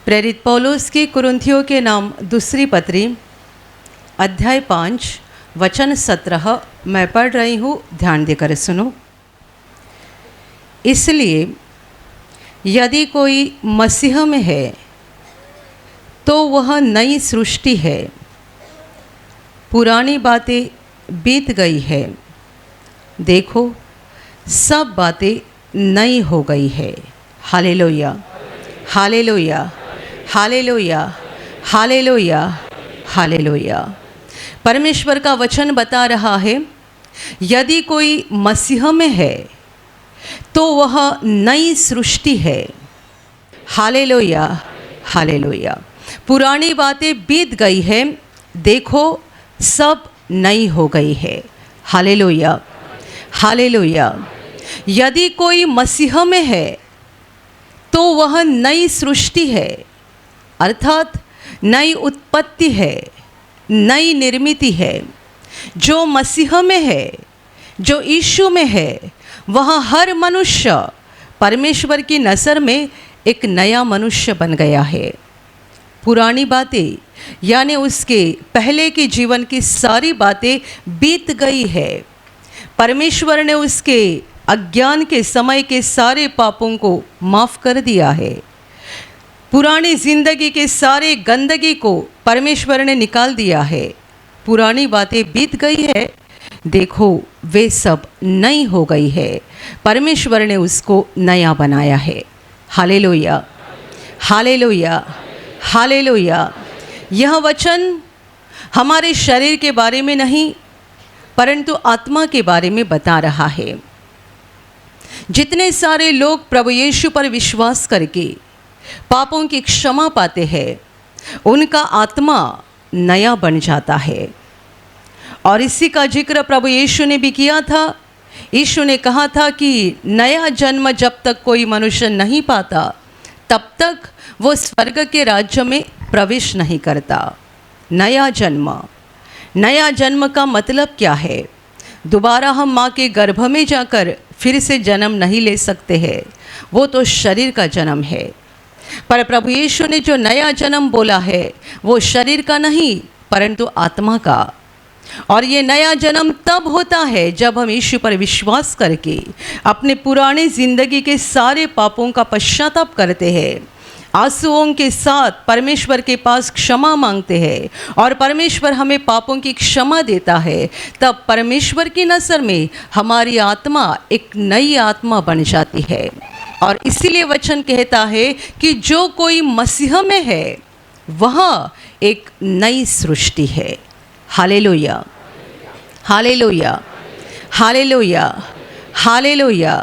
प्रेरित पौलुस की कुरिन्थियों के नाम दूसरी पत्री अध्याय 5 वचन 17 मैं पढ़ रही हूँ, ध्यान देकर सुनो। इसलिए यदि कोई मसीह में है तो वह नई सृष्टि है, पुरानी बातें बीत गई है, देखो सब बातें नई हो गई है। Hallelujah, hallelujah, hallelujah, hallelujah, hallelujah. परमेश्वर का वचन बता रहा है, यदि कोई मसीह में है तो वह नई सृष्टि है। Hallelujah, hallelujah. पुरानी बातें बीत गई है, देखो सब नई हो गई है। Hallelujah, hallelujah. यदि कोई मसीह में है तो वह नई सृष्टि है, अर्थात नई उत्पत्ति है, नई निर्मिति है। जो मसीह में है, जो यीशु में है, वह हर मनुष्य परमेश्वर की नज़र में एक नया मनुष्य बन गया है। पुरानी बातें यानी उसके पहले के जीवन की सारी बातें बीत गई है। परमेश्वर ने उसके अज्ञान के समय के सारे पापों को माफ़ कर दिया है। पुरानी जिंदगी के सारे गंदगी को परमेश्वर ने निकाल दिया है। पुरानी बातें बीत गई है, देखो वे सब नई हो गई है। परमेश्वर ने उसको नया बनाया है। Hallelujah, hallelujah, hallelujah. यह वचन हमारे शरीर के बारे में नहीं परंतु आत्मा के बारे में बता रहा है। जितने सारे लोग प्रभु यीशु पर विश्वास करके पापों की क्षमा पाते हैं, उनका आत्मा नया बन जाता है। और इसी का जिक्र प्रभु यीशु ने भी किया था। यीशु ने कहा था कि नया जन्म जब तक कोई मनुष्य नहीं पाता तब तक वो स्वर्ग के राज्य में प्रवेश नहीं करता। नया जन्म, नया जन्म का मतलब क्या है? दोबारा हम माँ के गर्भ में जाकर फिर से जन्म नहीं ले सकते हैं, वो तो शरीर का जन्म है। पर प्रभु यीशु ने जो नया जन्म बोला है वो शरीर का नहीं परंतु आत्मा का। और ये नया जन्म तब होता है जब हम यीशु पर विश्वास करके अपने पुराने ज़िंदगी के सारे पापों का पश्चाताप करते हैं, आंसुओं के साथ परमेश्वर के पास क्षमा मांगते हैं और परमेश्वर हमें पापों की क्षमा देता है। तब परमेश्वर की नज़र में हमारी आत्मा एक नई आत्मा बन जाती है। और इसीलिए वचन कहता है कि जो कोई मसीह में है वह एक नई सृष्टि है। Hallelujah, hallelujah, hallelujah, hallelujah.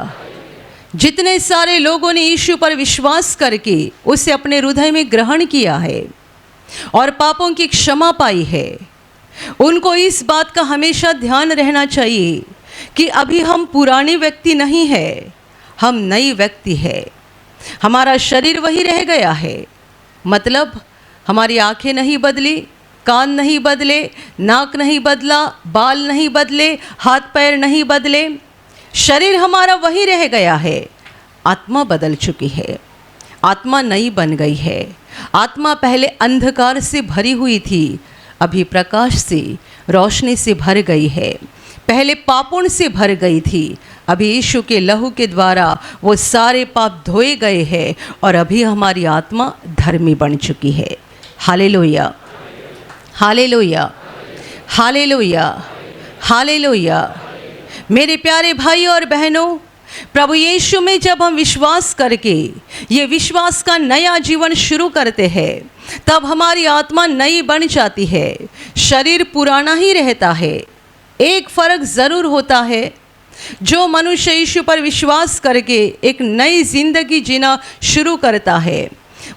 जितने सारे लोगों ने यीशु पर विश्वास करके उसे अपने हृदय में ग्रहण किया है और पापों की क्षमा पाई है, उनको इस बात का हमेशा ध्यान रहना चाहिए कि अभी हम पुराने व्यक्ति नहीं है, हम नई व्यक्ति है। हमारा शरीर वही रह गया है, मतलब हमारी आंखें नहीं बदली, कान नहीं बदले, नाक नहीं बदला, बाल नहीं बदले, हाथ पैर नहीं बदले, शरीर हमारा वही रह गया है। आत्मा बदल चुकी है, आत्मा नई बन गई है। आत्मा पहले अंधकार से भरी हुई थी, अभी प्रकाश से, रोशनी से भर गई है। पहले पापों से भर गई थी, अभी यीशु के लहू के द्वारा वो सारे पाप धोए गए हैं और अभी हमारी आत्मा धर्मी बन चुकी है। Hallelujah, hallelujah, hallelujah, hallelujah. मेरे प्यारे भाई और बहनों, प्रभु यीशु में जब हम विश्वास करके ये विश्वास का नया जीवन शुरू करते हैं तब हमारी आत्मा नई बन जाती है। शरीर पुराना ही रहता है। एक फ़र्क ज़रूर होता है, जो मनुष्य यीशु पर विश्वास करके एक नई जिंदगी जीना शुरू करता है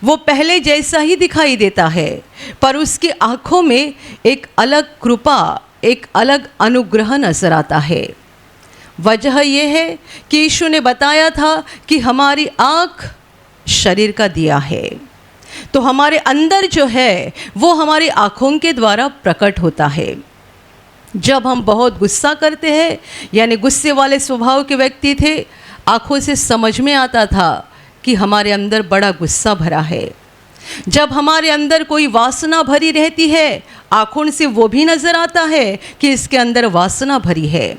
वो पहले जैसा ही दिखाई देता है, पर उसकी आँखों में एक अलग कृपा, एक अलग अनुग्रह नजर आता है। वजह यह है कि यीशु ने बताया था कि हमारी आँख शरीर का दिया है, तो हमारे अंदर जो है वो हमारी आँखों के द्वारा प्रकट होता है। जब हम बहुत गुस्सा करते हैं, यानी गुस्से वाले स्वभाव के व्यक्ति थे, आँखों से समझ में आता था कि हमारे अंदर बड़ा गुस्सा भरा है। जब हमारे अंदर कोई वासना भरी रहती है, आँखों से वो भी नज़र आता है कि इसके अंदर वासना भरी है।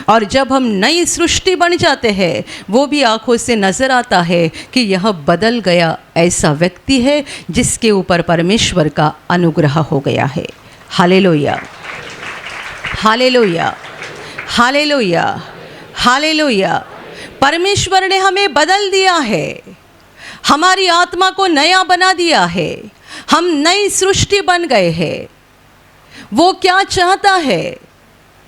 और जब हम नई सृष्टि बन जाते हैं, वो भी आँखों से नज़र आता है कि यह बदल गया ऐसा व्यक्ति है जिसके ऊपर परमेश्वर का अनुग्रह हो गया है। Hallelujah, hallelujah, hallelujah, hallelujah. परमेश्वर ने हमें बदल दिया है, हमारी आत्मा को नया बना दिया है, हम नई सृष्टि बन गए हैं। वो क्या चाहता है?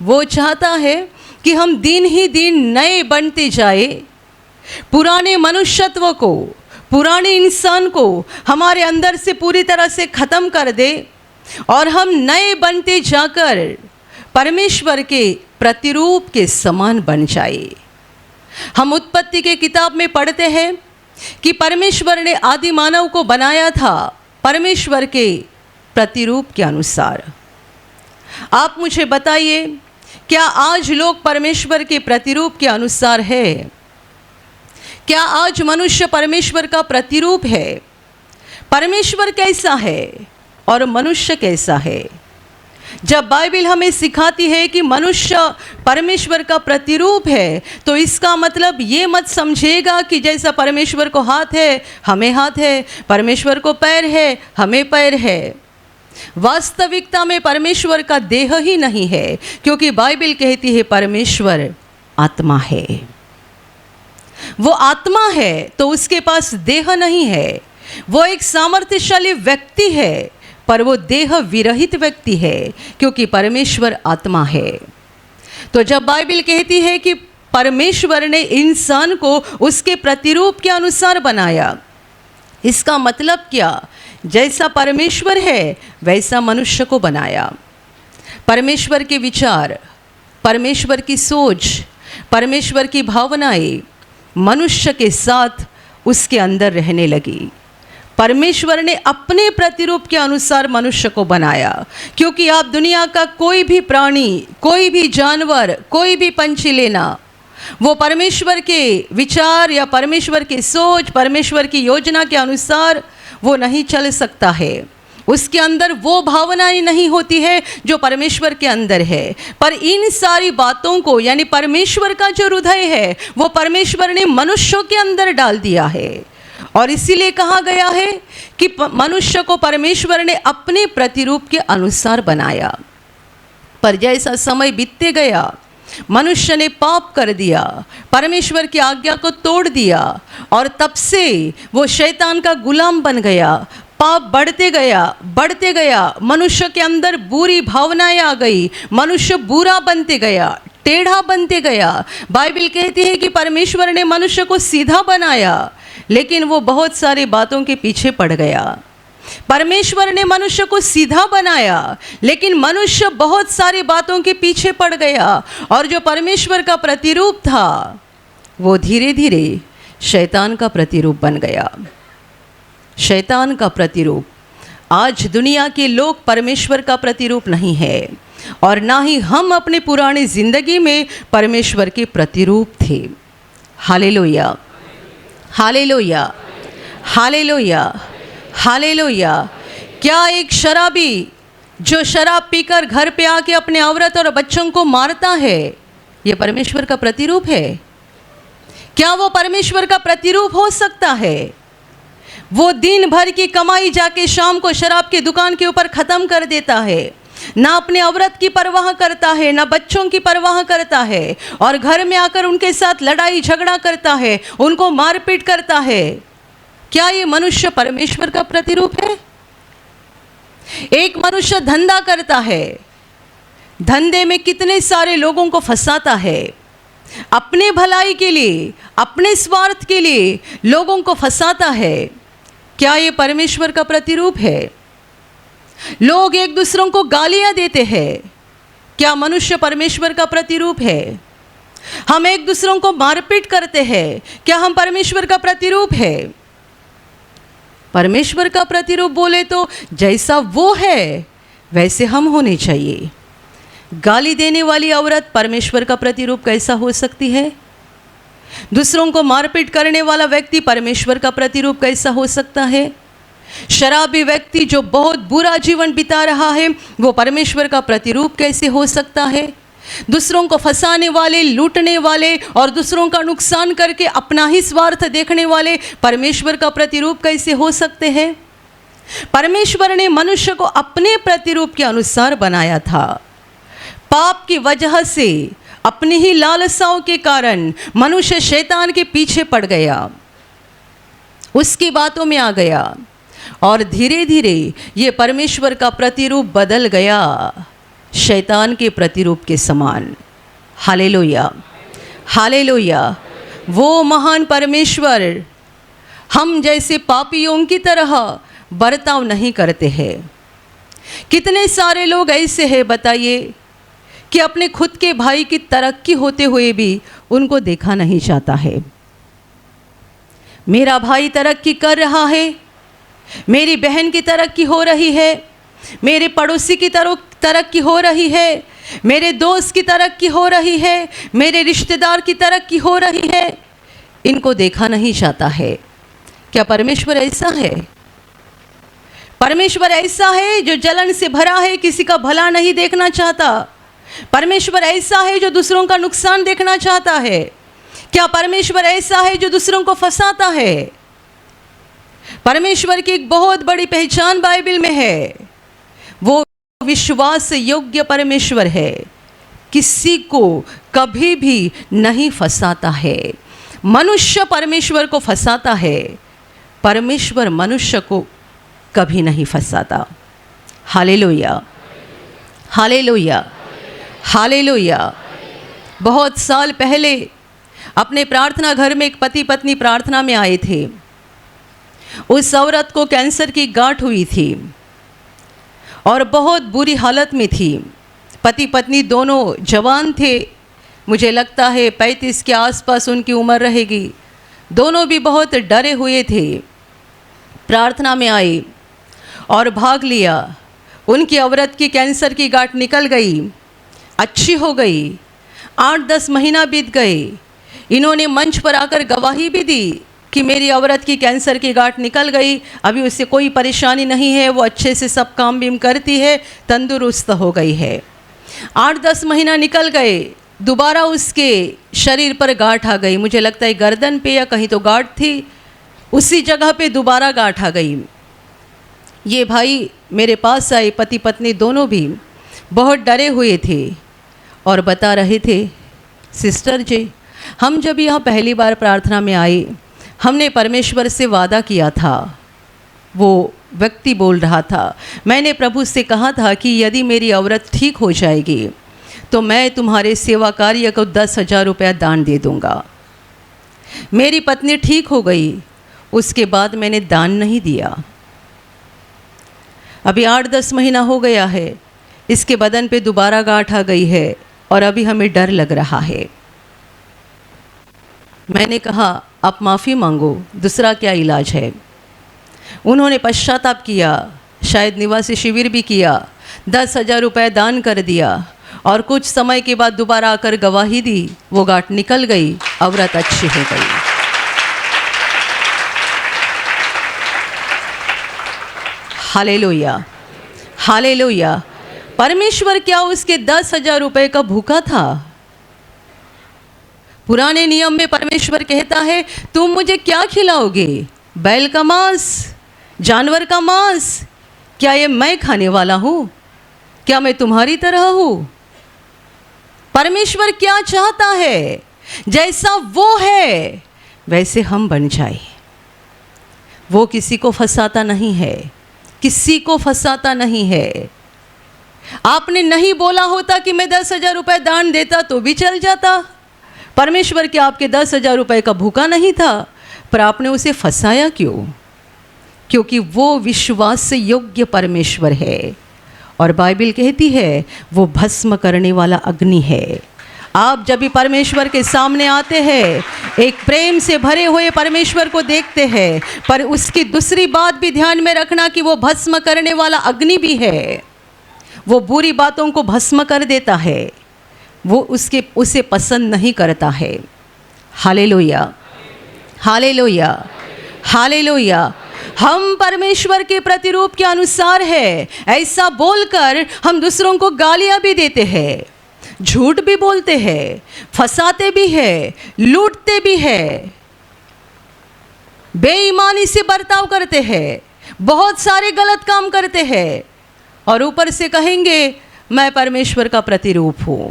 वो चाहता है कि हम दिन ही दिन नए बनते जाए, पुराने मनुष्यत्व को, पुराने इंसान को हमारे अंदर से पूरी तरह से ख़त्म कर दे और हम नए बनते जाकर परमेश्वर के प्रतिरूप के समान बन जाए। हम उत्पत्ति के किताब में पढ़ते हैं कि परमेश्वर ने आदि मानव को बनाया था परमेश्वर के प्रतिरूप के अनुसार। आप मुझे बताइए, क्या आज लोग परमेश्वर के प्रतिरूप के अनुसार है? क्या आज मनुष्य परमेश्वर का प्रतिरूप है? परमेश्वर कैसा है और मनुष्य कैसा है? जब बाइबल हमें सिखाती है कि मनुष्य परमेश्वर का प्रतिरूप है, तो इसका मतलब ये मत समझेगा कि जैसा परमेश्वर को हाथ है हमें हाथ है, परमेश्वर को पैर है हमें पैर है। वास्तविकता में परमेश्वर का देह ही नहीं है, क्योंकि बाइबल कहती है परमेश्वर आत्मा है। वो आत्मा है तो उसके पास देह नहीं है। वो एक सामर्थ्यशाली व्यक्ति है, पर वो देह विरहित व्यक्ति है, क्योंकि परमेश्वर आत्मा है। तो जब बाइबल कहती है कि परमेश्वर ने इंसान को उसके प्रतिरूप के अनुसार बनाया, इसका मतलब क्या? जैसा परमेश्वर है वैसा मनुष्य को बनाया। परमेश्वर के विचार, परमेश्वर की सोच, परमेश्वर की भावनाएं मनुष्य के साथ उसके अंदर रहने लगी। परमेश्वर ने अपने प्रतिरूप के अनुसार मनुष्य को बनाया, क्योंकि आप दुनिया का कोई भी प्राणी, कोई भी जानवर, कोई भी पंछी लेना, वो परमेश्वर के विचार या परमेश्वर की सोच, परमेश्वर की योजना के अनुसार वो नहीं चल सकता है। उसके अंदर वो भावनाएं नहीं होती है जो परमेश्वर के अंदर है। पर इन सारी बातों को, यानी परमेश्वर का जो हृदय है, वो परमेश्वर ने मनुष्यों के अंदर डाल दिया है। और इसीलिए कहा गया है कि मनुष्य को परमेश्वर ने अपने प्रतिरूप के अनुसार बनाया। पर जैसा समय बीतते गया, मनुष्य ने पाप कर दिया, परमेश्वर की आज्ञा को तोड़ दिया, और तब से वो शैतान का गुलाम बन गया। पाप बढ़ते गया, मनुष्य के अंदर बुरी भावनाएं आ गई, मनुष्य बुरा बनते गया, टेढ़ा बनते गया। बाइबल कहती है कि परमेश्वर ने मनुष्य को सीधा बनाया, लेकिन वो बहुत सारी बातों के पीछे पड़ गया। परमेश्वर ने मनुष्य को सीधा बनाया, लेकिन मनुष्य बहुत सारी बातों के पीछे पड़ गया, और जो परमेश्वर का प्रतिरूप था वो धीरे धीरे शैतान का प्रतिरूप बन गया। शैतान का प्रतिरूप। आज दुनिया के लोग परमेश्वर का प्रतिरूप नहीं है, और ना ही हम अपने पुरानी जिंदगी में परमेश्वर के प्रतिरूप थे। Hallelujah, hallelujah, hallelujah, hallelujah. क्या एक शराबी जो शराब पीकर घर पे आके अपने औरत और बच्चों को मारता है, ये परमेश्वर का प्रतिरूप है? क्या वो परमेश्वर का प्रतिरूप हो सकता है? वो दिन भर की कमाई जाके शाम को शराब की दुकान के ऊपर ख़त्म कर देता है, ना अपने औरत की परवाह करता है, ना बच्चों की परवाह करता है, और घर में आकर उनके साथ लड़ाई झगड़ा करता है, उनको मारपीट करता है। क्या ये मनुष्य परमेश्वर का प्रतिरूप है? एक मनुष्य धंधा करता है, धंधे में कितने सारे लोगों को फंसाता है, अपने भलाई के लिए, अपने स्वार्थ के लिए लोगों को फंसाता है। क्या ये परमेश्वर का प्रतिरूप है? लोग एक दूसरों को गालियां देते हैं, क्या मनुष्य परमेश्वर का प्रतिरूप है? हम एक दूसरों को मारपीट करते हैं, क्या हम परमेश्वर का प्रतिरूप है? परमेश्वर का प्रतिरूप बोले तो जैसा वो है वैसे हम होने चाहिए। गाली देने वाली औरत परमेश्वर का प्रतिरूप कैसा हो सकती है? दूसरों को मारपीट करने वाला व्यक्ति परमेश्वर का प्रतिरूप कैसा हो सकता है? शराबी व्यक्ति जो बहुत बुरा जीवन बिता रहा है, वो परमेश्वर का प्रतिरूप कैसे हो सकता है? दूसरों को फंसाने वाले, लूटने वाले और दूसरों का नुकसान करके अपना ही स्वार्थ देखने वाले परमेश्वर का प्रतिरूप कैसे हो सकते हैं? परमेश्वर ने मनुष्य को अपने प्रतिरूप के अनुसार बनाया था। पाप की वजह से, अपनी ही लालसाओं के कारण मनुष्य शैतान के पीछे पड़ गया, उसकी बातों में आ गया और धीरे धीरे ये परमेश्वर का प्रतिरूप बदल गया शैतान के प्रतिरूप के समान। Hallelujah, hallelujah. वो महान परमेश्वर हम जैसे पापियों की तरह बर्ताव नहीं करते हैं। कितने सारे लोग ऐसे हैं, बताइए, कि अपने खुद के भाई की तरक्की होते हुए भी उनको देखा नहीं जाता है। मेरा भाई तरक्की कर रहा है, मेरी बहन की तरक्की हो रही है, मेरे पड़ोसी की तरक्की हो रही है, मेरे दोस्त की तरक्की हो रही है, मेरे रिश्तेदार की तरक्की हो रही है, इनको देखा नहीं जाता है। क्या परमेश्वर ऐसा है? परमेश्वर ऐसा है जो जलन से भरा है, किसी का भला नहीं देखना चाहता। परमेश्वर ऐसा है जो दूसरों का नुकसान देखना चाहता है। क्या परमेश्वर ऐसा है जो दूसरों को फंसाता है? परमेश्वर की एक बहुत बड़ी पहचान बाइबल में है, वो विश्वास योग्य परमेश्वर है, किसी को कभी भी नहीं फंसाता है। मनुष्य परमेश्वर को फंसाता है, परमेश्वर मनुष्य को कभी नहीं फंसाता। Hallelujah, hallelujah, hallelujah. बहुत साल पहले अपने प्रार्थना घर में एक पति पत्नी प्रार्थना में आए थे। उस औरत को कैंसर की गांठ हुई थी और बहुत बुरी हालत में थी। पति पत्नी दोनों जवान थे, मुझे लगता है 35 के आसपास उनकी उम्र रहेगी। दोनों भी बहुत डरे हुए थे। प्रार्थना में आए और भाग लिया। उनकी औरत की कैंसर की गांठ निकल गई, अच्छी हो गई। 8-10 महीना बीत गए। इन्होंने मंच पर आकर गवाही भी दी कि मेरी औरत की कैंसर की गांठ निकल गई, अभी उससे कोई परेशानी नहीं है, वो अच्छे से सब काम बीम करती है, तंदुरुस्त हो गई है। 8-10 महीना निकल गए, दोबारा उसके शरीर पर गांठ आ गई। मुझे लगता है गर्दन पे या कहीं तो गांठ थी, उसी जगह पे दोबारा गांठ आ गई। ये भाई मेरे पास आए, पति पत्नी दोनों भी बहुत डरे हुए थे और बता रहे थे, सिस्टर जी, हम जब यहाँ पहली बार प्रार्थना में आए, हमने परमेश्वर से वादा किया था। वो व्यक्ति बोल रहा था, मैंने प्रभु से कहा था कि यदि मेरी औरत ठीक हो जाएगी तो मैं तुम्हारे सेवा कार्य को 10,000 रुपया दान दे दूँगा। मेरी पत्नी ठीक हो गई, उसके बाद मैंने दान नहीं दिया। अभी 8-10 महीना हो गया है, इसके बदन पे दोबारा गांठ आ गई है और अभी हमें डर लग रहा है। मैंने कहा आप माफ़ी मांगो, दूसरा क्या इलाज है। उन्होंने पश्चाताप किया, शायद निवासी शिविर भी किया, 10,000 रुपये दान कर दिया और कुछ समय के बाद दोबारा आकर गवाही दी, वो गांठ निकल गई, औरत अच्छी हो गई। Hallelujah, hallelujah. परमेश्वर क्या उसके 10,000 रुपये का भूखा था? पुराने नियम में परमेश्वर कहता है, तुम मुझे क्या खिलाओगे? बैल का मांस, जानवर का मांस? क्या ये मैं खाने वाला हूँ? क्या मैं तुम्हारी तरह हूँ? परमेश्वर क्या चाहता है? जैसा वो है वैसे हम बन जाए। वो किसी को फंसाता नहीं है, किसी को फंसाता नहीं है। आपने नहीं बोला होता कि मैं 10,000 रुपये दान देता तो भी चल जाता। परमेश्वर क्या आपके 10,000 रुपये का भूखा नहीं था? पर आपने उसे फंसाया क्यों? क्योंकि वो विश्वास योग्य परमेश्वर है और बाइबल कहती है वो भस्म करने वाला अग्नि है। आप जब भी परमेश्वर के सामने आते हैं, एक प्रेम से भरे हुए परमेश्वर को देखते हैं, पर उसकी दूसरी बात भी ध्यान में रखना कि वो भस्म करने वाला अग्नि भी है। वो बुरी बातों को भस्म कर देता है, वो उसे पसंद नहीं करता है। हालेलुया, हालेलुया, हालेलुया, हम परमेश्वर के प्रतिरूप के अनुसार है, ऐसा बोलकर हम दूसरों को गालियां भी देते हैं, झूठ भी बोलते हैं, फंसाते भी हैं, लूटते भी हैं, बेईमानी से बर्ताव करते हैं, बहुत सारे गलत काम करते हैं और ऊपर से कहेंगे मैं परमेश्वर का प्रतिरूप हूं।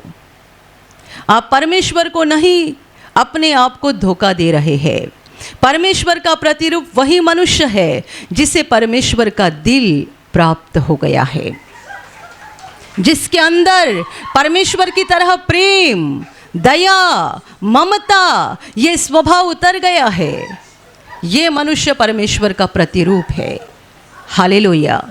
आप परमेश्वर को नहीं, अपने आप को धोखा दे रहे हैं। परमेश्वर का प्रतिरूप वही मनुष्य है जिसे परमेश्वर का दिल प्राप्त हो गया है, जिसके अंदर परमेश्वर की तरह प्रेम, दया, ममता ये स्वभाव उतर गया है। ये मनुष्य परमेश्वर का प्रतिरूप है। Hallelujah,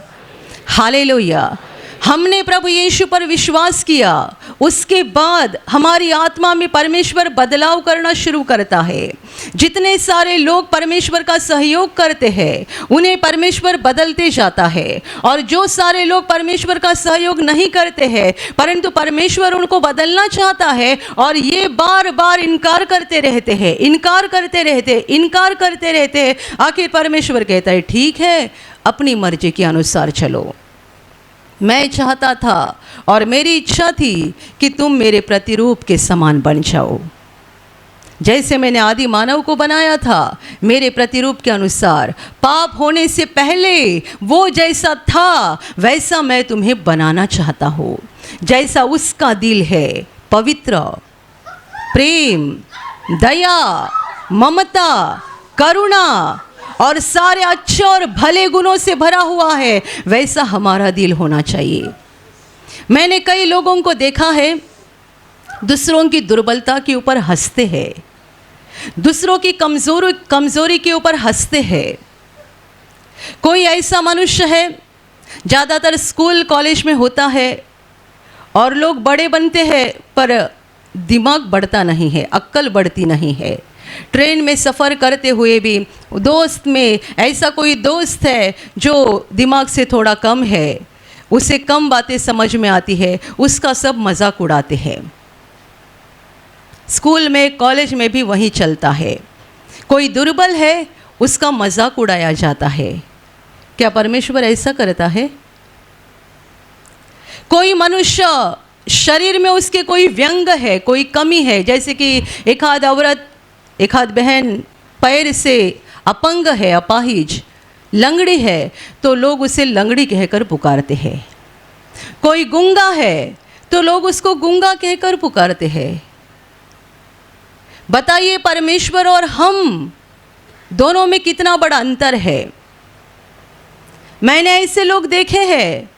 hallelujah. हमने प्रभु यीशु पर विश्वास किया, उसके बाद हमारी आत्मा में परमेश्वर बदलाव करना शुरू करता है। जितने सारे लोग परमेश्वर का सहयोग करते हैं उन्हें परमेश्वर बदलते जाता है, और जो सारे लोग परमेश्वर का सहयोग नहीं करते हैं परंतु परमेश्वर उनको बदलना चाहता है और ये बार बार इनकार करते रहते हैं, इनकार करते रहते, इनकार करते रहते, आखिर परमेश्वर कहता है ठीक है, अपनी मर्जी के अनुसार चलो। मैं चाहता था और मेरी इच्छा थी कि तुम मेरे प्रतिरूप के समान बन जाओ। जैसे मैंने आदि मानव को बनाया था मेरे प्रतिरूप के अनुसार, पाप होने से पहले वो जैसा था वैसा मैं तुम्हें बनाना चाहता हूँ। जैसा उसका दिल है, पवित्र, प्रेम, दया, ममता, करुणा और सारे अच्छे और भले गुणों से भरा हुआ है, वैसा हमारा दिल होना चाहिए। मैंने कई लोगों को देखा है दूसरों की दुर्बलता के ऊपर हंसते हैं, दूसरों की कमजोरी के ऊपर हंसते हैं। कोई ऐसा मनुष्य है, ज़्यादातर स्कूल कॉलेज में होता है और लोग बड़े बनते हैं पर दिमाग बढ़ता नहीं है, अक्ल बढ़ती नहीं है। ट्रेन में सफ़र करते हुए भी दोस्त में ऐसा कोई दोस्त है जो दिमाग से थोड़ा कम है, उसे कम बातें समझ में आती है, उसका सब मजाक उड़ाते हैं। स्कूल में, कॉलेज में भी वही चलता है। कोई दुर्बल है, उसका मजाक उड़ाया जाता है। क्या परमेश्वर ऐसा करता है? कोई मनुष्य शरीर में उसके कोई व्यंग है, कोई कमी है, जैसे कि एक आध औरत, एक आध बहन पैर से अपंग है, अपाहिज, लंगड़ी है, तो लोग उसे लंगड़ी कहकर पुकारते हैं। कोई गूंगा है तो लोग उसको गूंगा कहकर पुकारते हैं। बताइए परमेश्वर और हम दोनों में कितना बड़ा अंतर है। मैंने ऐसे लोग देखे हैं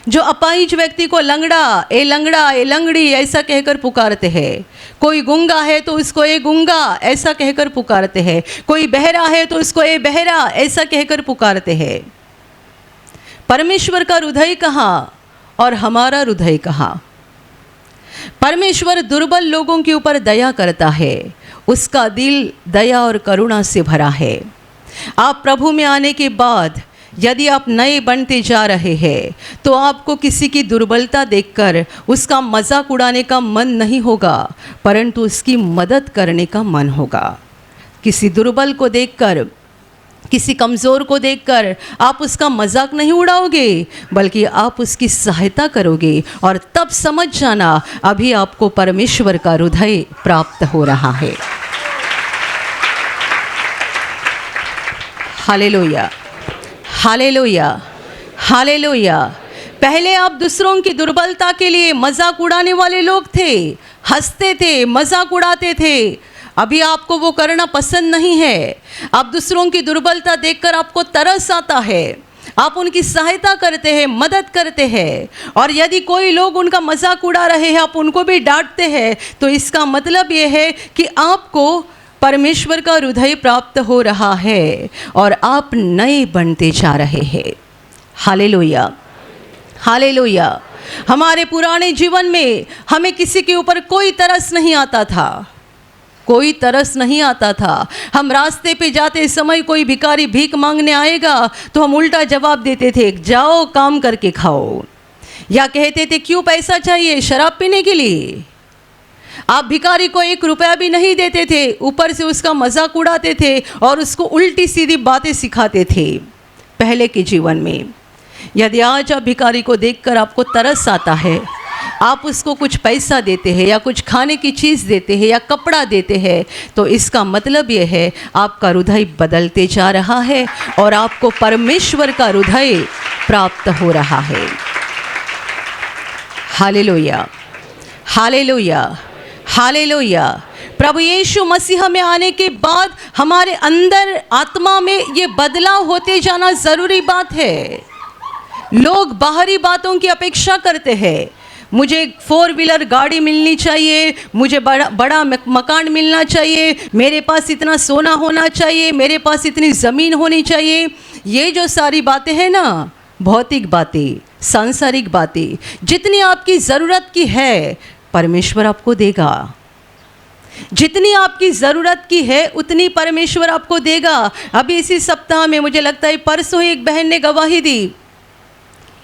जो अपाहिज व्यक्ति को लंगड़ा, ए लंगड़ी ऐसा कहकर पुकारते हैं। कोई गूंगा है तो उसको ए गूंगा ऐसा कहकर पुकारते हैं। कोई बहरा है तो उसको ए बहरा ऐसा कहकर पुकारते हैं। परमेश्वर का हृदय कहाँ और हमारा हृदय कहाँ? परमेश्वर दुर्बल लोगों के ऊपर दया करता है, उसका दिल दया और करुणा से भरा है। आप प्रभु में आने के बाद यदि आप नए बनते जा रहे हैं तो आपको किसी की दुर्बलता देखकर उसका मजाक उड़ाने का मन नहीं होगा, परंतु उसकी मदद करने का मन होगा। किसी दुर्बल को देखकर, किसी कमज़ोर को देखकर आप उसका मजाक नहीं उड़ाओगे, बल्कि आप उसकी सहायता करोगे, और तब समझ जाना अभी आपको परमेश्वर का हृदय प्राप्त हो रहा है। Hallelujah, hallelujah, hallelujah. पहले आप दूसरों की दुर्बलता के लिए मजाक उड़ाने वाले लोग थे, हंसते थे, मजाक उड़ाते थे। अभी आपको वो करना पसंद नहीं है। आप दूसरों की दुर्बलता देखकर आपको तरस आता है, आप उनकी सहायता करते हैं, मदद करते हैं, और यदि कोई लोग उनका मजाक उड़ा रहे हैं आप उनको भी डांटते हैं, तो इसका मतलब ये है कि आपको परमेश्वर का हृदय प्राप्त हो रहा है और आप नए बनते जा रहे हैं। Hallelujah, hallelujah. हमारे पुराने जीवन में हमें किसी के ऊपर कोई तरस नहीं आता था, कोई तरस नहीं आता था। हम रास्ते पे जाते समय कोई भिखारी भीख मांगने आएगा तो हम उल्टा जवाब देते थे, जाओ काम करके खाओ, या कहते थे क्यों पैसा चाहिए, शराब पीने के लिए। आप भिखारी को 1 रुपया भी नहीं देते थे, ऊपर से उसका मजाक उड़ाते थे और उसको उल्टी सीधी बातें सिखाते थे। पहले के जीवन में। यदि आज आप भिखारी को देखकर आपको तरस आता है, आप उसको कुछ पैसा देते हैं या कुछ खाने की चीज़ देते हैं या कपड़ा देते हैं, तो इसका मतलब यह है आपका हृदय बदलते जा रहा है और आपको परमेश्वर का हृदय प्राप्त हो रहा है। Hallelujah, hallelujah, hallelujah. प्रभु यीशु मसीह में आने के बाद हमारे अंदर आत्मा में ये बदलाव होते जाना ज़रूरी बात है। लोग बाहरी बातों की अपेक्षा करते हैं। मुझे 4 व्हीलर गाड़ी मिलनी चाहिए, मुझे बड़ा मकान मिलना चाहिए, मेरे पास इतना सोना होना चाहिए, मेरे पास इतनी ज़मीन होनी चाहिए। ये जो सारी बातें हैं ना, भौतिक बातें, सांसारिक बातें, जितनी आपकी ज़रूरत की है परमेश्वर आपको देगा। जितनी आपकी ज़रूरत की है उतनी परमेश्वर आपको देगा। अभी इसी सप्ताह में मुझे लगता है परसों एक बहन ने गवाही दी।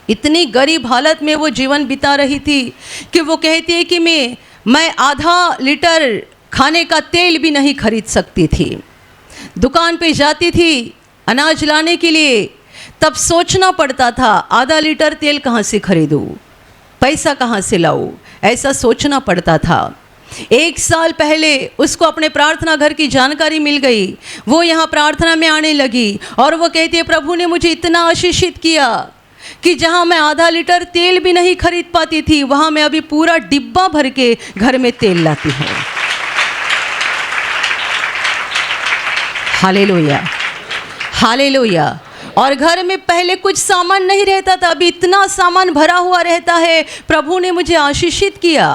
इतनी गरीब हालत में वो जीवन बिता रही थी कि वो कहती है कि मैं आधा लीटर खाने का तेल भी नहीं खरीद सकती थी। दुकान पे जाती थी अनाज लाने के लिए, तब सोचना पड़ता था आधा लीटर तेल कहाँ से खरीदूँ, पैसा कहाँ से लाऊँ, ऐसा सोचना पड़ता था। 1 साल पहले उसको अपने प्रार्थना घर की जानकारी मिल गई। वो यहाँ प्रार्थना में आने लगी और वो कहती है प्रभु ने मुझे इतना आशीषित किया कि जहाँ मैं आधा लीटर तेल भी नहीं खरीद पाती थी, वहाँ मैं अभी पूरा डिब्बा भर के घर में तेल लाती हूँ। Hallelujah, hallelujah. और घर में पहले कुछ सामान नहीं रहता था, अभी इतना सामान भरा हुआ रहता है। प्रभु ने मुझे आशीषित किया।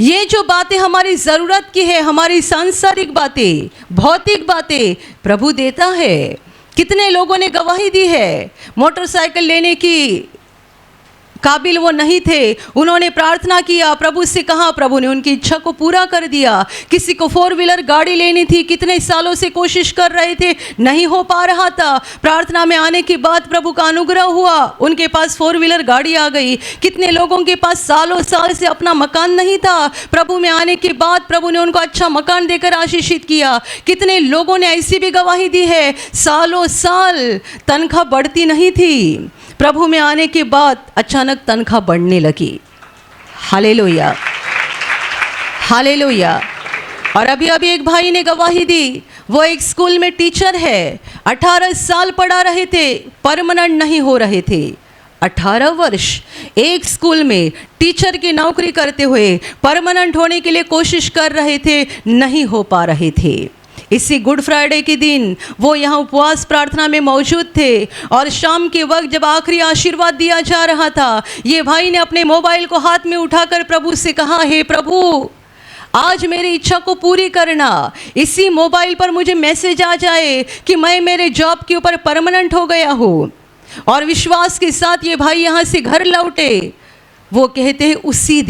ये जो बातें हमारी ज़रूरत की है, हमारी सांसारिक बातें, भौतिक बातें प्रभु देता है। कितने लोगों ने गवाही दी है, मोटरसाइकिल लेने की काबिल वो नहीं थे, उन्होंने प्रार्थना किया, प्रभु से कहा, प्रभु ने उनकी इच्छा को पूरा कर दिया। किसी को 4 व्हीलर गाड़ी लेनी थी, कितने सालों से कोशिश कर रहे थे, नहीं हो पा रहा था। प्रार्थना में आने के बाद प्रभु का अनुग्रह हुआ, उनके पास 4 व्हीलर गाड़ी आ गई। कितने लोगों के पास सालों साल से अपना मकान नहीं था, प्रभु में आने के बाद प्रभु ने उनको अच्छा मकान देकर आशीषित किया। कितने लोगों ने ऐसी भी गवाही दी है, सालों साल तनख्वाह बढ़ती नहीं थी, प्रभु में आने के बाद अचानक तनख्वाह बढ़ने लगी। Hallelujah, hallelujah. और अभी एक भाई ने गवाही दी, वो एक स्कूल में टीचर है, 18 साल पढ़ा रहे थे, परमानेंट नहीं हो रहे थे। 18 वर्ष एक स्कूल में टीचर की नौकरी करते हुए परमानेंट होने के लिए कोशिश कर रहे थे, नहीं हो पा रहे थे। इसी गुड फ्राइडे के दिन वो यहाँ उपवास प्रार्थना में मौजूद थे और शाम के वक्त जब आखिरी आशीर्वाद दिया जा रहा था, ये भाई ने अपने मोबाइल को हाथ में उठाकर प्रभु से कहा, हे प्रभु आज मेरी इच्छा को पूरी करना, इसी मोबाइल पर मुझे मैसेज आ जाए कि मैं मेरे जॉब के ऊपर परमानेंट हो गया हूँ। और विश्वास के साथ ये भाई यहाँ से घर लौटे। वो कहते हैं उसी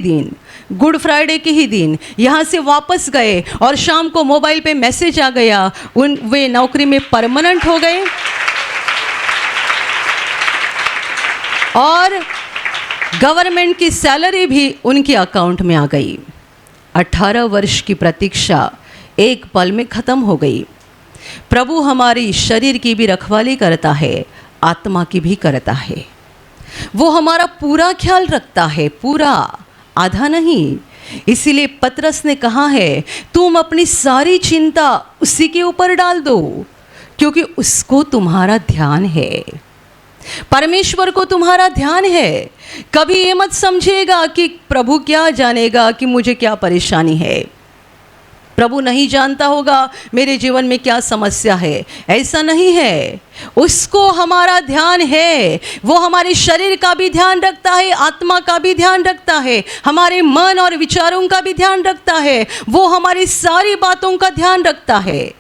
दिन गुड फ्राइडे के ही दिन यहाँ से वापस गए और शाम को मोबाइल पे मैसेज आ गया, वे नौकरी में परमानेंट हो गए और गवर्नमेंट की सैलरी भी उनके अकाउंट में आ गई। 18 वर्ष की प्रतीक्षा एक पल में ख़त्म हो गई। प्रभु हमारी शरीर की भी रखवाली करता है, आत्मा की भी करता है। वो हमारा पूरा ख्याल रखता है, पूरा, आधा नहीं। इसीलिए पतरस ने कहा है, तुम अपनी सारी चिंता उसी के ऊपर डाल दो, क्योंकि उसको तुम्हारा ध्यान है। परमेश्वर को तुम्हारा ध्यान है। कभी ये मत समझिएगा कि प्रभु क्या जानेगा कि मुझे क्या परेशानी है, प्रभु नहीं जानता होगा मेरे जीवन में क्या समस्या है, ऐसा नहीं है। उसको हमारा ध्यान है। वो हमारे शरीर का भी ध्यान रखता है, आत्मा का भी ध्यान रखता है, हमारे मन और विचारों का भी ध्यान रखता है। वो हमारी सारी बातों का ध्यान रखता है।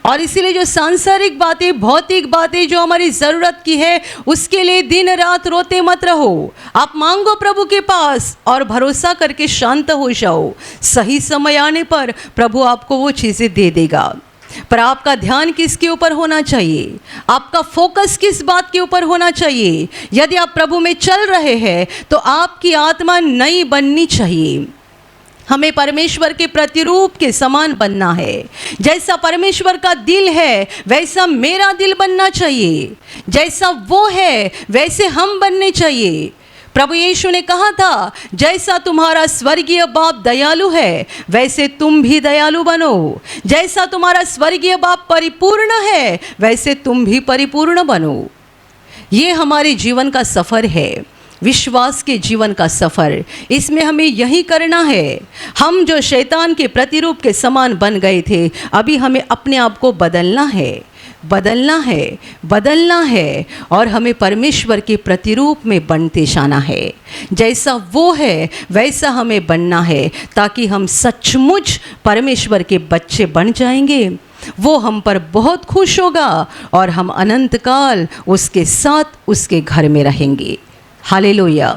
और इसीलिए जो सांसारिक बातें, भौतिक बातें जो हमारी ज़रूरत की है, उसके लिए दिन रात रोते मत रहो। आप मांगो प्रभु के पास और भरोसा करके शांत हो जाओ। सही समय आने पर प्रभु आपको वो चीज़ें दे देगा। पर आपका ध्यान किसके ऊपर होना चाहिए? आपका फोकस किस बात के ऊपर होना चाहिए? यदि आप प्रभु में चल रहे हैं तो आपकी आत्मा नई बननी चाहिए। हमें परमेश्वर के प्रतिरूप के समान बनना है। जैसा परमेश्वर का दिल है वैसा मेरा दिल बनना चाहिए, जैसा वो है वैसे हम बनने चाहिए। प्रभु यीशु ने कहा था, जैसा तुम्हारा स्वर्गीय बाप दयालु है वैसे तुम भी दयालु बनो। जैसा तुम्हारा स्वर्गीय बाप परिपूर्ण है वैसे तुम भी परिपूर्ण बनो। ये हमारे जीवन का सफ़र है, विश्वास के जीवन का सफ़र। इसमें हमें यही करना है। हम जो शैतान के प्रतिरूप के समान बन गए थे, अभी हमें अपने आप को बदलना है, बदलना है, बदलना है और हमें परमेश्वर के प्रतिरूप में बनते जाना है। जैसा वो है वैसा हमें बनना है, ताकि हम सचमुच परमेश्वर के बच्चे बन जाएंगे। वो हम पर बहुत खुश होगा और हम अनंत काल उसके साथ उसके घर में रहेंगे। Hallelujah,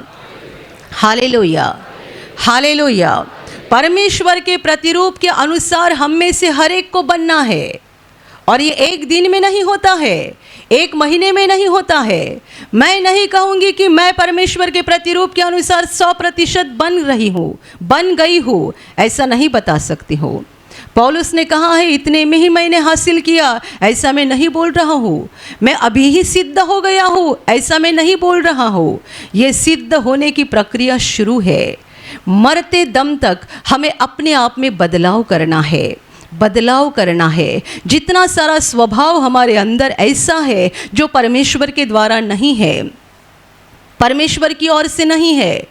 hallelujah, hallelujah. परमेश्वर के प्रतिरूप के अनुसार हम में से हर एक को बनना है, और ये एक दिन में नहीं होता है, एक महीने में नहीं होता है। मैं नहीं कहूँगी कि मैं परमेश्वर के प्रतिरूप के अनुसार 100% बन रही हूँ, बन गई हूँ, ऐसा नहीं बता सकती हूँ। पौलुस ने कहा है, इतने में ही मैंने हासिल किया, ऐसा मैं नहीं बोल रहा हूँ। मैं अभी ही सिद्ध हो गया हूँ, ऐसा मैं नहीं बोल रहा हूँ। ये सिद्ध होने की प्रक्रिया शुरू है। मरते दम तक हमें अपने आप में बदलाव करना है, बदलाव करना है। जितना सारा स्वभाव हमारे अंदर ऐसा है जो परमेश्वर के द्वारा नहीं है, परमेश्वर की ओर से नहीं है,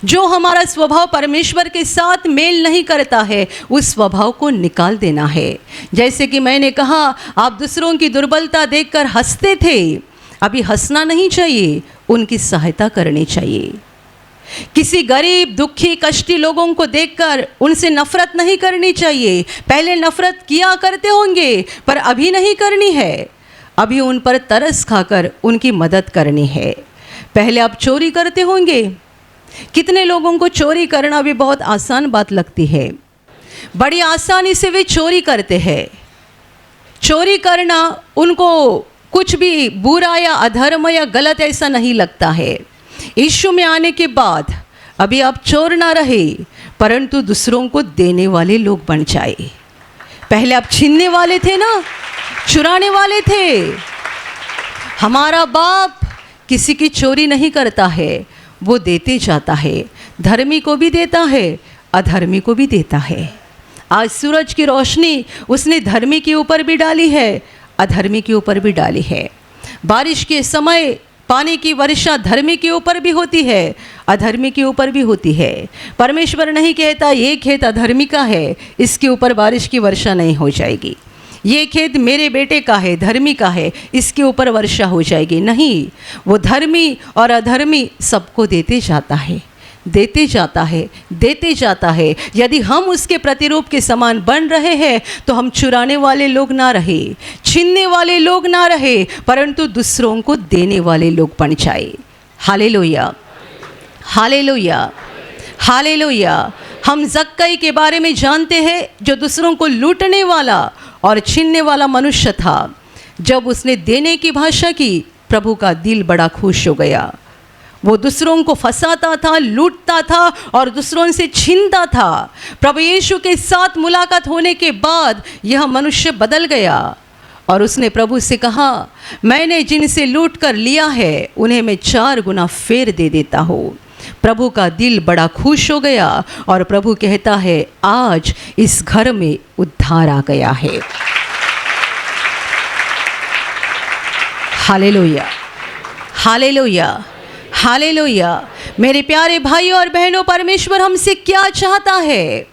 जो हमारा स्वभाव परमेश्वर के साथ मेल नहीं करता है, उस स्वभाव को निकाल देना है। जैसे कि मैंने कहा, आप दूसरों की दुर्बलता देखकर हंसते थे, अभी हंसना नहीं चाहिए, उनकी सहायता करनी चाहिए। किसी गरीब, दुखी, कष्टी लोगों को देखकर उनसे नफरत नहीं करनी चाहिए। पहले नफरत किया करते होंगे, पर अभी नहीं करनी है। अभी उन पर तरस खाकर उनकी मदद करनी है। पहले आप चोरी करते होंगे, कितने लोगों को चोरी करना भी बहुत आसान बात लगती है, बड़ी आसानी से वे चोरी करते हैं। चोरी करना उनको कुछ भी बुरा या अधर्म या गलत ऐसा नहीं लगता है। यीशु में आने के बाद अभी आप चोर ना रहे, परंतु दूसरों को देने वाले लोग बन जाए। पहले आप छीनने वाले थे ना, चुराने वाले थे। हमारा बाप किसी की चोरी नहीं करता है, वो देते जाता है। धर्मी को भी देता है, अधर्मी को भी देता है। आज सूरज की रोशनी उसने धर्मी के ऊपर भी डाली है, अधर्मी के ऊपर भी डाली है। बारिश के समय पानी की वर्षा धर्मी के ऊपर भी होती है, अधर्मी के ऊपर भी होती है। परमेश्वर नहीं कहता ये खेत अधर्मी का है, इसके ऊपर बारिश की वर्षा नहीं हो जाएगी। ये खेत मेरे बेटे का है, धर्मी का है, इसके ऊपर वर्षा हो जाएगी। नहीं, वो धर्मी और अधर्मी सबको देते जाता है, देते जाता है, देते जाता है। यदि हम उसके प्रतिरूप के समान बन रहे हैं तो हम चुराने वाले लोग ना रहे, छीनने वाले लोग ना रहे, परंतु दूसरों को देने वाले लोग बन जाए। Hallelujah, hallelujah, hallelujah. हम जक्कई के बारे में जानते हैं, जो दूसरों को लूटने वाला और छीनने वाला मनुष्य था। जब उसने देने की भाषा की, प्रभु का दिल बड़ा खुश हो गया। वो दूसरों को फंसाता था, लूटता था और दूसरों से छीनता था। प्रभु यीशु के साथ मुलाकात होने के बाद यह मनुष्य बदल गया और उसने प्रभु से कहा, मैंने जिनसे लूट कर लिया है उन्हें मैं 4 गुना फेर दे देता हूँ। प्रभु का दिल बड़ा खुश हो गया और प्रभु कहता है, आज इस घर में उद्धार आ गया है। Hallelujah, hallelujah, hallelujah. मेरे प्यारे भाइयों और बहनों, परमेश्वर हमसे क्या चाहता है?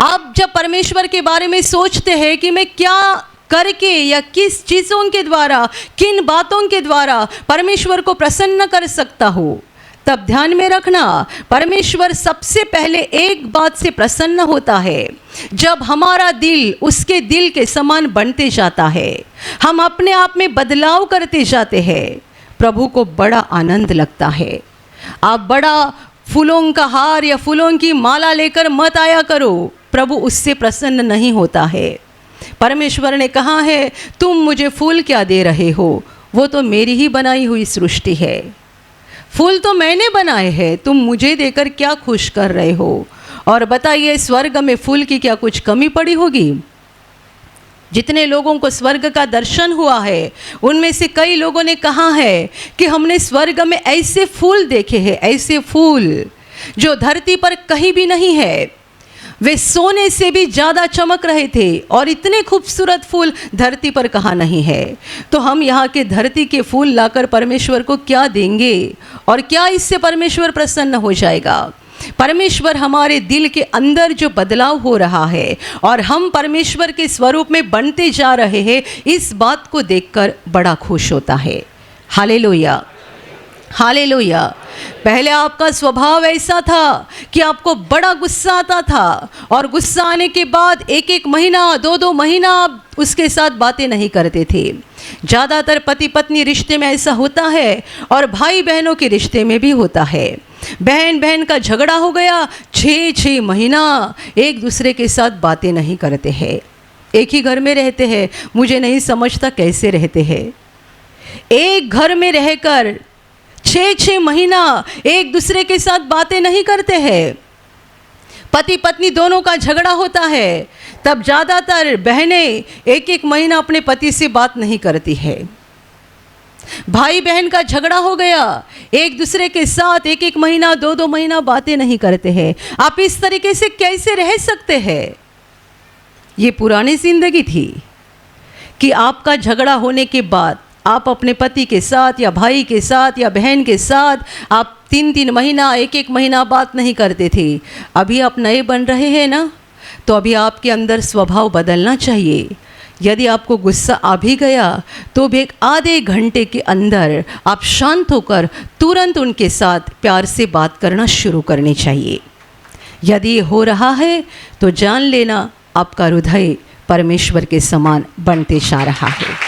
आप जब परमेश्वर के बारे में सोचते हैं कि मैं क्या करके या किस चीज़ों के द्वारा, किन बातों के द्वारा परमेश्वर को प्रसन्न कर सकता हूँ, तब ध्यान में रखना, परमेश्वर सबसे पहले एक बात से प्रसन्न होता है। जब हमारा दिल उसके दिल के समान बनते जाता है, हम अपने आप में बदलाव करते जाते हैं, प्रभु को बड़ा आनंद लगता है। आप बड़ा फूलों का हार या फूलों की माला लेकर मत आया करो, प्रभु उससे प्रसन्न नहीं होता है। परमेश्वर ने कहा है, तुम मुझे फूल क्या दे रहे हो, वो तो मेरी ही बनाई हुई सृष्टि है। फूल तो मैंने बनाए हैं, तुम मुझे देकर क्या खुश कर रहे हो? और बताइए, स्वर्ग में फूल की क्या कुछ कमी पड़ी होगी? जितने लोगों को स्वर्ग का दर्शन हुआ है, उनमें से कई लोगों ने कहा है कि हमने स्वर्ग में ऐसे फूल देखे हैं, ऐसे फूल जो धरती पर कहीं भी नहीं है। वे सोने से भी ज़्यादा चमक रहे थे और इतने खूबसूरत फूल धरती पर कहाँ नहीं है। तो हम यहाँ के धरती के फूल लाकर परमेश्वर को क्या देंगे और क्या इससे परमेश्वर प्रसन्न हो जाएगा? परमेश्वर हमारे दिल के अंदर जो बदलाव हो रहा है और हम परमेश्वर के स्वरूप में बनते जा रहे हैं, इस बात को देखकर बड़ा खुश होता है। Hallelujah, hallelujah. पहले आपका स्वभाव ऐसा था कि आपको बड़ा गुस्सा आता था और गुस्सा आने के बाद एक एक महीना, दो दो महीना आप उसके साथ बातें नहीं करते थे। ज़्यादातर पति पत्नी रिश्ते में ऐसा होता है और भाई बहनों के रिश्ते में भी होता है। बहन बहन का झगड़ा हो गया, 6 महीना एक दूसरे के साथ बातें नहीं करते हैं, एक ही घर में रहते हैं। मुझे नहीं समझता कैसे रहते हैं। एक घर में रहकर 6 महीना एक दूसरे के साथ बातें नहीं करते हैं। पति पत्नी दोनों का झगड़ा होता है, तब ज़्यादातर बहनें एक एक महीना अपने पति से बात नहीं करती है। भाई बहन का झगड़ा हो गया, एक दूसरे के साथ एक एक महीना, दो दो महीना बातें नहीं करते हैं। आप इस तरीके से कैसे रह सकते हैं? ये पुरानी जिंदगी थी कि आपका झगड़ा होने के बाद आप अपने पति के साथ या भाई के साथ या बहन के साथ आप 3 महीना, एक एक महीना बात नहीं करते थे। अभी आप नए बन रहे हैं ना, तो अभी आपके अंदर स्वभाव बदलना चाहिए। यदि आपको गुस्सा आ भी गया तो भी एक आधे घंटे के अंदर आप शांत होकर तुरंत उनके साथ प्यार से बात करना शुरू करनी चाहिए। यदि ये हो रहा है तो जान लेना आपका हृदय परमेश्वर के समान बनते जा रहा है।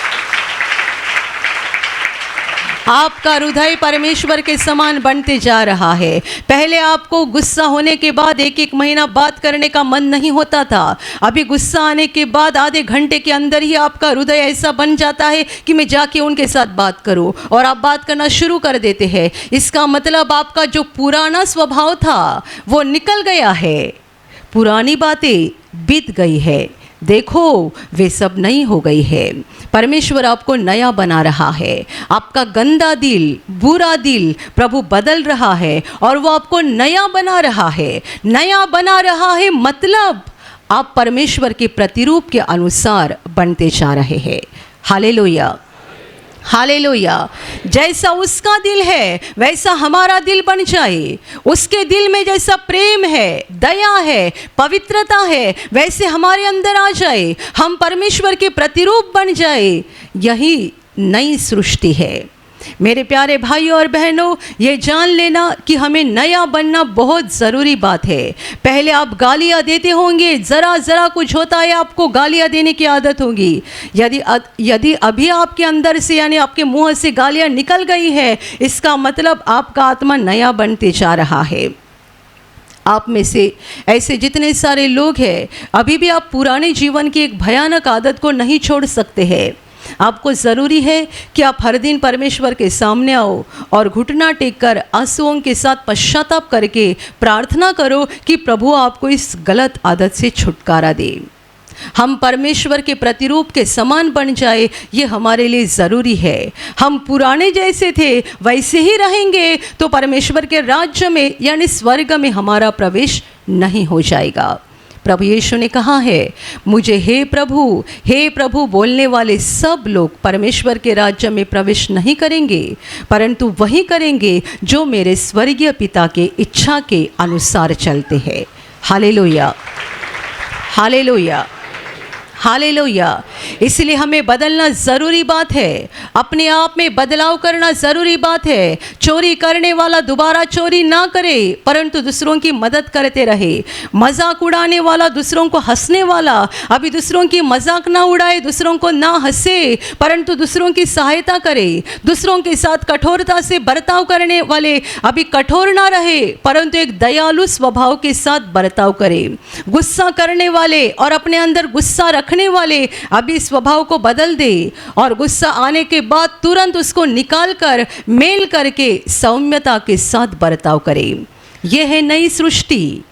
आपका हृदय परमेश्वर के समान बनते जा रहा है। पहले आपको गुस्सा होने के बाद एक एक महीना बात करने का मन नहीं होता था। अभी गुस्सा आने के बाद आधे घंटे के अंदर ही आपका हृदय ऐसा बन जाता है कि मैं जाके उनके साथ बात करूं, और आप बात करना शुरू कर देते हैं। इसका मतलब आपका जो पुराना स्वभाव था वो निकल गया है, पुरानी बातें बीत गई है। देखो, वे सब नई हो गई है। परमेश्वर आपको नया बना रहा है। आपका गंदा दिल, बुरा दिल प्रभु बदल रहा है और वो आपको नया बना रहा है। नया बना रहा है मतलब आप परमेश्वर के प्रतिरूप के अनुसार बनते जा रहे हैं। Hallelujah, hallelujah. जैसा उसका दिल है वैसा हमारा दिल बन जाए। उसके दिल में जैसा प्रेम है, दया है, पवित्रता है, वैसे हमारे अंदर आ जाए। हम परमेश्वर के प्रतिरूप बन जाए। यही नई सृष्टि है। मेरे प्यारे भाइयों और बहनों, ये जान लेना कि हमें नया बनना बहुत ज़रूरी बात है। पहले आप गालियाँ देते होंगे, ज़रा ज़रा कुछ होता है आपको गालियाँ देने की आदत होगी। यदि अभी आपके अंदर से यानी आपके मुंह से गालियाँ निकल गई है, इसका मतलब आपका आत्मा नया बनते जा रहा है। आप में से ऐसे जितने सारे लोग हैं, अभी भी आप पुराने जीवन की एक भयानक आदत को नहीं छोड़ सकते हैं। आपको ज़रूरी है कि आप हर दिन परमेश्वर के सामने आओ और घुटना टेककर आंसुओं के साथ पश्चाताप करके प्रार्थना करो कि प्रभु आपको इस गलत आदत से छुटकारा दे। हम परमेश्वर के प्रतिरूप के समान बन जाए, ये हमारे लिए ज़रूरी है। हम पुराने जैसे थे वैसे ही रहेंगे तो परमेश्वर के राज्य में यानी स्वर्ग में हमारा प्रवेश नहीं हो जाएगा। प्रभु यीशु ने कहा है, मुझे हे प्रभु बोलने वाले सब लोग परमेश्वर के राज्य में प्रवेश नहीं करेंगे, परंतु वही करेंगे जो मेरे स्वर्गीय पिता के इच्छा के अनुसार चलते हैं। Hallelujah, hallelujah, hallelujah. इसलिए हमें बदलना ज़रूरी बात है। अपने आप में बदलाव करना ज़रूरी बात है। चोरी करने वाला दोबारा चोरी ना करे परंतु दूसरों की मदद करते रहे। मजाक उड़ाने वाला दूसरों को हंसने वाला अभी दूसरों की मजाक ना उड़ाए, दूसरों को ना हंसे परंतु दूसरों की सहायता करे। दूसरों के साथ कठोरता से बर्ताव करने वाले अभी कठोर ना रहे परंतु एक दयालु स्वभाव के साथ बर्ताव करे। गुस्सा करने वाले और अपने अंदर गुस्सा रखने वाले अभी स्वभाव को बदल दे और गुस्सा आने के बाद तुरंत उसको निकाल कर मेल करके सौम्यता के साथ बर्ताव करें। यह है नई सृष्टि।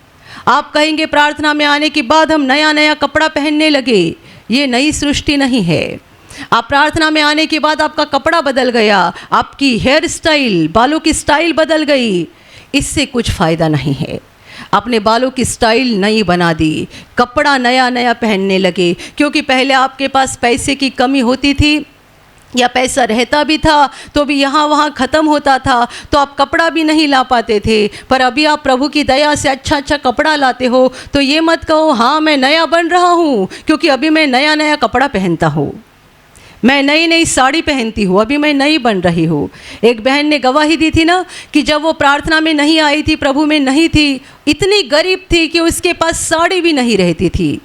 आप कहेंगे प्रार्थना में आने के बाद हम नया नया कपड़ा पहनने लगे, ये नई सृष्टि नहीं है। आप प्रार्थना में आने के बाद आपका कपड़ा बदल गया, आपकी हेयर स्टाइल, बालों की स्टाइल बदल गई, इससे कुछ फ़ायदा नहीं है। अपने बालों की स्टाइल नई बना दी, कपड़ा नया नया पहनने लगे, क्योंकि पहले आपके पास पैसे की कमी होती थी या पैसा रहता भी था तो भी यहाँ वहाँ ख़त्म होता था, तो आप कपड़ा भी नहीं ला पाते थे। पर अभी आप प्रभु की दया से अच्छा अच्छा कपड़ा लाते हो, तो ये मत कहो हाँ मैं नया बन रहा हूँ, क्योंकि अभी मैं नया नया कपड़ा पहनता हूँ, मैं नई नई साड़ी पहनती हूँ, अभी मैं नई बन रही हूँ। एक बहन ने गवाही दी थी ना कि जब वो प्रार्थना में नहीं आई थी, प्रभु में नहीं थी, इतनी गरीब थी कि उसके पास साड़ी भी नहीं रहती थी,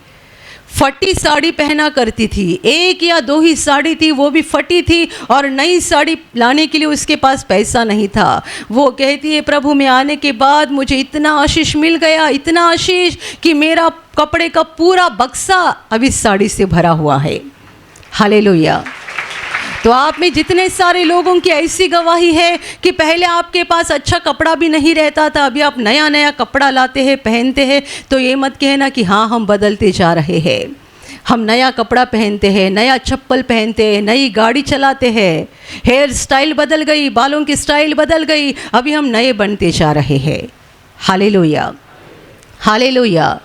फटी साड़ी पहना करती थी, एक या दो ही साड़ी थी, वो भी फटी थी, और नई साड़ी लाने के लिए उसके पास पैसा नहीं था। वो कहती है प्रभु में आने के बाद मुझे इतना आशीष मिल गया, इतना आशीष कि मेरा कपड़े का पूरा बक्सा अभी साड़ी से भरा हुआ है। हालेलुया। तो आप में जितने सारे लोगों की ऐसी गवाही है कि पहले आपके पास अच्छा कपड़ा भी नहीं रहता था, अभी आप नया नया कपड़ा लाते हैं, पहनते हैं, तो ये मत कहना कि हाँ हम बदलते जा रहे हैं। हम नया कपड़ा पहनते हैं, नया चप्पल पहनते हैं, नई गाड़ी चलाते हैं, हेयर स्टाइल बदल गई, बालों की स्टाइल बदल गई, अभी हम नए बनते जा रहे हैं। Hallelujah, hallelujah.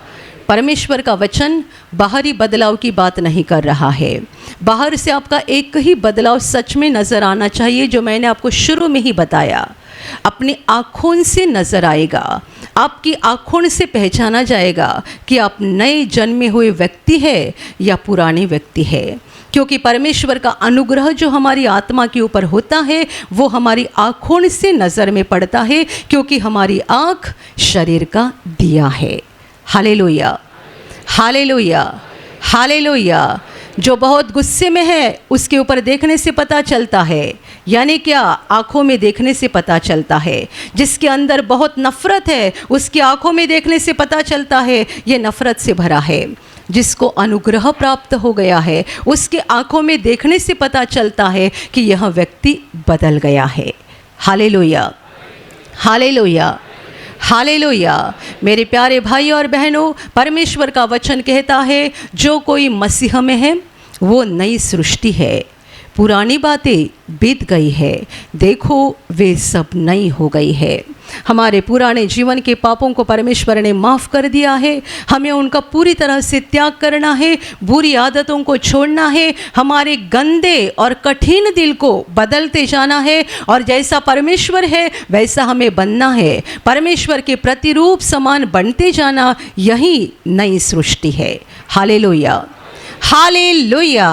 परमेश्वर का वचन बाहरी बदलाव की बात नहीं कर रहा है। बाहर से आपका एक ही बदलाव सच में नज़र आना चाहिए, जो मैंने आपको शुरू में ही बताया। अपनी आँखों से नज़र आएगा, आपकी आँखों से पहचाना जाएगा कि आप नए जन्मे हुए व्यक्ति है या पुराने व्यक्ति है। क्योंकि परमेश्वर का अनुग्रह जो हमारी आत्मा के ऊपर होता है वो हमारी आँखों से नज़र में पड़ता है, क्योंकि हमारी आँख शरीर का दिया है। Hallelujah, hallelujah, hallelujah. जो बहुत गुस्से में है उसके ऊपर देखने से पता चलता है, यानी क्या, आँखों में देखने से पता चलता है। जिसके अंदर बहुत नफ़रत है उसकी आँखों में देखने से पता चलता है ये नफ़रत से भरा है। जिसको अनुग्रह प्राप्त हो गया है उसके आँखों में देखने से पता चलता है कि यह व्यक्ति बदल गया है। Hallelujah, hallelujah, hallelujah. मेरे प्यारे भाई और बहनों, परमेश्वर का वचन कहता है जो कोई मसीह में है वो नई सृष्टि है, पुरानी बातें बीत गई है, देखो वे सब नई हो गई है। हमारे पुराने जीवन के पापों को परमेश्वर ने माफ़ कर दिया है, हमें उनका पूरी तरह से त्याग करना है, बुरी आदतों को छोड़ना है, हमारे गंदे और कठिन दिल को बदलते जाना है, और जैसा परमेश्वर है वैसा हमें बनना है। परमेश्वर के प्रतिरूप समान बनते जाना, यही नई सृष्टि है। Hallelujah, hallelujah,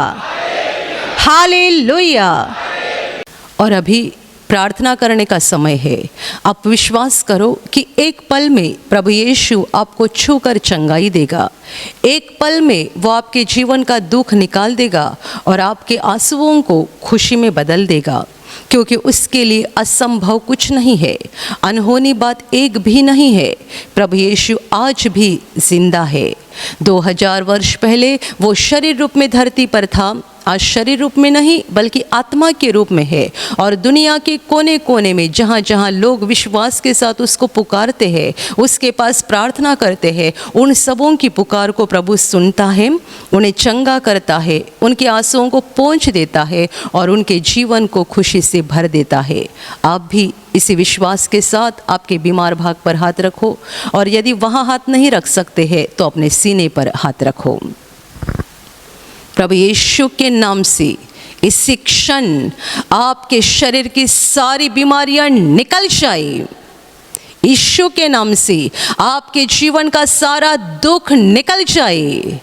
hallelujah. और अभी प्रार्थना करने का समय है। आप विश्वास करो कि एक पल में प्रभु यीशु आपको छूकर चंगाई देगा, एक पल में वो आपके जीवन का दुख निकाल देगा और आपके आंसुओं को खुशी में बदल देगा, क्योंकि उसके लिए असंभव कुछ नहीं है, अनहोनी बात एक भी नहीं है। प्रभु यीशु आज भी जिंदा है। 2000 वर्ष पहले वो शरीर रूप में धरती पर था, आज शरीर रूप में नहीं बल्कि आत्मा के रूप में है, और दुनिया के कोने कोने में जहाँ जहाँ लोग विश्वास के साथ उसको पुकारते हैं, उसके पास प्रार्थना करते हैं, उन सबों की पुकार को प्रभु सुनता है, उन्हें चंगा करता है, उनके आंसुओं को पोंछ देता है और उनके जीवन को खुशी से भर देता है। आप भी इसी विश्वास के साथ आपके बीमार भाग पर हाथ रखो, और यदि वहाँ हाथ नहीं रख सकते हैं तो अपने सीने पर हाथ रखो। प्रभु यीशु के नाम से इसी क्षण आपके शरीर की सारी बीमारियां निकल जाए। यीशु के नाम से आपके जीवन का सारा दुख निकल जाए।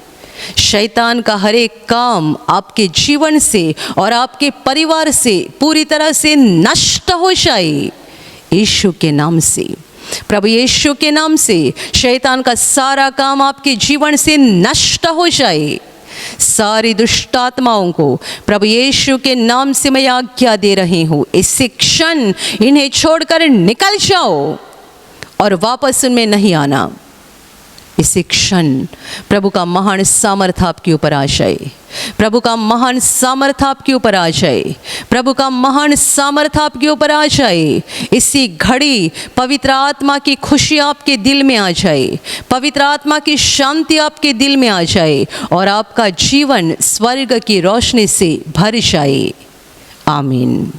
शैतान का हर एक काम आपके जीवन से और आपके परिवार से पूरी तरह से नष्ट हो जाए। यीशु के नाम से, प्रभु यीशु के नाम से शैतान का सारा काम आपके जीवन से नष्ट हो जाए। सारी दुष्ट आत्माओं को प्रभु यीशु के नाम से मैं आज्ञा दे रही हूँ, इसी क्षण इन्हें छोड़कर निकल जाओ और वापस उनमें नहीं आना। इसी क्षण प्रभु का महान सामर्थ आपके ऊपर आ जाए। प्रभु का महान सामर्थ्य आपके ऊपर आ जाए, प्रभु का महान सामर्थ्य आपके ऊपर आ जाए। इसी घड़ी पवित्र आत्मा की खुशी आपके दिल में आ जाए, पवित्र आत्मा की शांति आपके दिल में आ जाए और आपका जीवन स्वर्ग की रोशनी से भर जाए। आमीन।